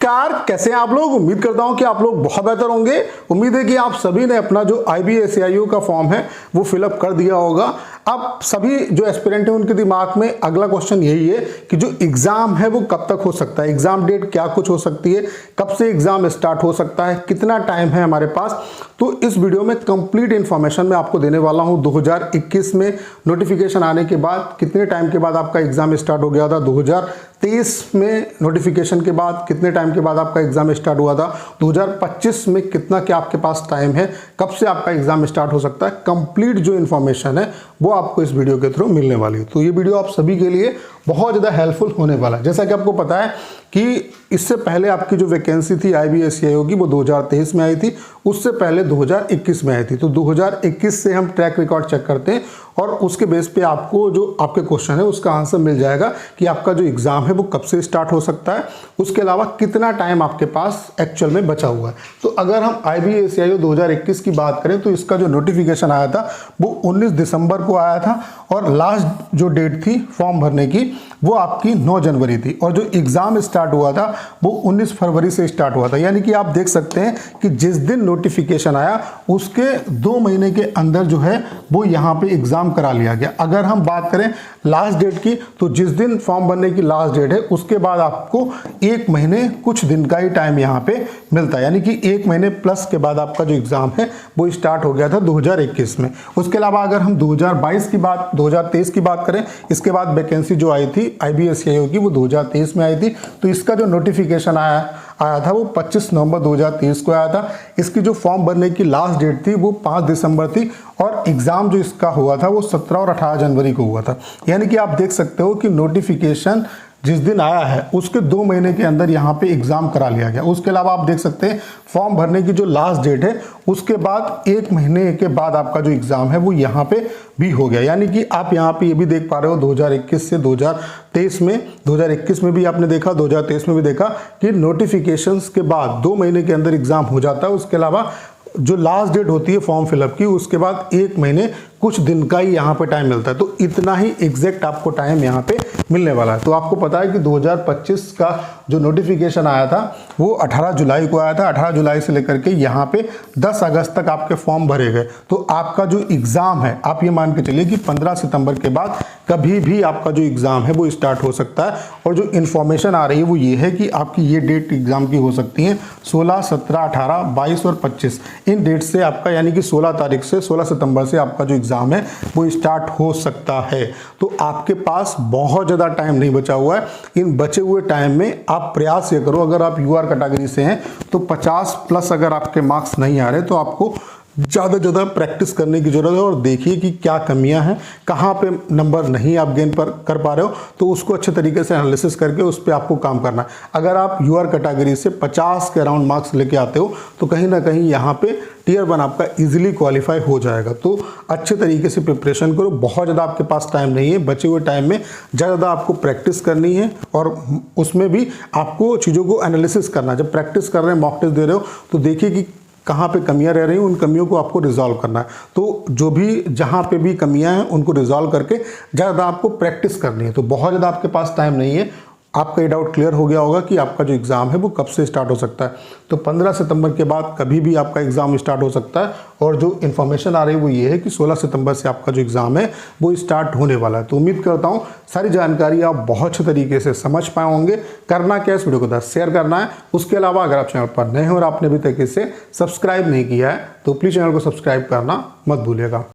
Car कैसे हैं आप लोग। उम्मीद करता हूं कि आप लोग बहुत बेहतर होंगे। उम्मीद है कि आप सभी ने अपना जो IBACIO का फॉर्म है वो फिलअप कर दिया होगा। अब सभी जो एस्पिरेंट हैं उनके दिमाग में अगला क्वेश्चन यही है कि जो एग्जाम है वो कब तक हो सकता है, एग्जाम डेट क्या कुछ हो सकती है, कब से एग्जाम स्टार्ट हो सकता है, कितना टाइम है हमारे पास। तो इस वीडियो में कंप्लीट इंफॉर्मेशन मैं आपको देने वाला हूं। 2021 में नोटिफिकेशन आने के बाद कितने टाइम के बाद आपका एग्जाम स्टार्ट हो गया था, 2023 में नोटिफिकेशन के बाद कितने टाइम के बाद आपका एग्जाम स्टार्ट हुआ था, 2025 में कितना क्या आपके पास टाइम है, कब से आपका एग्जाम स्टार्ट हो सकता है। कंप्लीट जो इन्फॉर्मेशन है वो आपको इस वीडियो के थ्रू मिलने वाली है। तो ये वीडियो आप सभी के लिए बहुत ज़्यादा हेल्पफुल होने वाला है। जैसा कि आपको पता है कि इससे पहले आपकी जो वैकेंसी थी IBACIO की वो 2023 में आई थी, उससे पहले 2021 में आई थी। तो 2021 से हम ट्रैक रिकॉर्ड चेक करते हैं और उसके बेस पे आपको जो आपके क्वेश्चन है उसका आंसर मिल जाएगा कि आपका जो एग्ज़ाम है वो कब से स्टार्ट हो सकता है, उसके अलावा कितना टाइम आपके पास एक्चुअल में बचा हुआ है। तो अगर हम IBACIO 2021 की बात करें तो इसका जो नोटिफिकेशन आया था वो 19 दिसंबर को आया था और लास्ट जो डेट थी फॉर्म भरने की वो आपकी 9 जनवरी थी और जो एग्ज़ाम स्टार्ट हुआ था वो 19 फरवरी से स्टार्ट हुआ था। यानी कि आप देख सकते हैं कि जिस दिन नोटिफिकेशन आया उसके 2 महीने के अंदर जो है वो यहाँ पे एग्ज़ाम करा लिया गया। अगर हम बात करें लास्ट डेट की तो जिस दिन फॉर्म भरने की लास्ट डेट है उसके बाद आपको 1 महीने कुछ दिन का ही टाइम यहाँ पे मिलता है। यानी कि 1 महीने प्लस के बाद आपका जो एग्ज़ाम है वो स्टार्ट हो गया था 2021 में। उसके अलावा अगर हम 2023 की बात करें, इसके बाद वैकेंसी जो आई थी IBACIO की वो 2023 में आई थी। तो इसका जो नोटिफिकेशन आया था वो 25 नवंबर 2023 को आया था। इसकी जो फॉर्म भरने की लास्ट डेट थी वो 5 दिसंबर थी और एग्ज़ाम जो इसका हुआ था वो 17 और 18 जनवरी को हुआ था। यानी कि आप देख सकते हो कि नोटिफिकेशन जिस दिन आया है उसके 2 महीने के अंदर यहाँ पे एग्ज़ाम करा लिया गया। उसके अलावा आप देख सकते हैं फॉर्म भरने की जो लास्ट डेट है उसके बाद 1 महीने के बाद आपका जो एग्ज़ाम है वो यहाँ पे भी हो गया। यानी कि आप यहाँ पे ये भी देख पा रहे हो 2021 से 2023 में, 2021 में भी आपने देखा, 2023 में भी देखा कि नोटिफिकेशंस के बाद 2 महीने के अंदर एग्ज़ाम हो जाता है। उसके अलावा जो लास्ट डेट होती है फॉर्म फिलअप की उसके बाद 1 महीने कुछ दिन का ही यहाँ पे टाइम मिलता है। तो इतना ही एग्जैक्ट आपको टाइम यहाँ पे मिलने वाला है। तो आपको पता है कि 2025 का जो नोटिफिकेशन आया था वो 18 जुलाई को आया था। 18 जुलाई से लेकर के यहाँ पे 10 अगस्त तक आपके फॉर्म भरे गए। तो आपका जो एग्ज़ाम है आप ये मान के चलिए कि 15 सितंबर के बाद कभी भी आपका जो एग्ज़ाम है वो स्टार्ट हो सकता है। और जो इन्फॉर्मेशन आ रही है वो ये है कि आपकी ये डेट एग्ज़ाम की हो सकती है 16, 17, 18, 22 और 25। इन डेट से आपका यानी कि 16 तारीख से 16 सितंबर से आपका जो एग्ज़ाम है वो स्टार्ट हो सकता है। तो आपके पास बहुत ज़्यादा टाइम नहीं बचा हुआ है। इन बचे हुए टाइम में आप प्रयास ये करो, अगर आप UR कैटेगरी से हैं तो 50 प्लस अगर आपके मार्क्स नहीं आ रहे तो आपको ज़्यादा से ज़्यादा प्रैक्टिस करने की ज़रूरत है और देखिए कि क्या कमियां हैं, कहाँ पे नंबर नहीं आप गेन कर पा रहे हो तो उसको अच्छे तरीके से एनालिसिस करके उस पर आपको काम करना है। अगर आप UR कैटेगरी से 50 के अराउंड मार्क्स लेके आते हो तो कहीं ना कहीं यहाँ पे Tier 1 आपका इजीली क्वालिफाई हो जाएगा। तो अच्छे तरीके से प्रिपरेशन करो। बहुत ज़्यादा आपके पास टाइम नहीं है, बचे हुए टाइम में ज़्यादा आपको प्रैक्टिस करनी है और उसमें भी आपको चीज़ों को एनालिसिस करना है। जब प्रैक्टिस कर रहे हैं, मॉक टेस्ट दे रहे हो तो देखिए कि कहाँ पे कमियां रह रही हैं, उन कमियों को आपको रिजॉल्व करना है। तो जो भी जहाँ पे भी कमियां हैं उनको रिजॉल्व करके ज़्यादा आपको प्रैक्टिस करनी है। तो बहुत ज़्यादा आपके पास टाइम नहीं है। आपका ये डाउट क्लियर हो गया होगा कि आपका जो एग्ज़ाम है वो कब से स्टार्ट हो सकता है। तो 15 सितंबर के बाद कभी भी आपका एग्ज़ाम स्टार्ट हो सकता है और जो इन्फॉर्मेशन आ रही है वो ये है कि 16 सितंबर से आपका जो एग्ज़ाम है वो स्टार्ट होने वाला है। तो उम्मीद करता हूँ सारी जानकारी आप बहुत अच्छे तरीके से समझ पाए होंगे। करना क्या है, इस वीडियो को शेयर करना है। उसके अलावा अगर आप चैनल पर नए हो और आपने अभी तक इसे सब्सक्राइब नहीं किया है तो प्लीज़ चैनल को सब्सक्राइब करना मत भूलिएगा।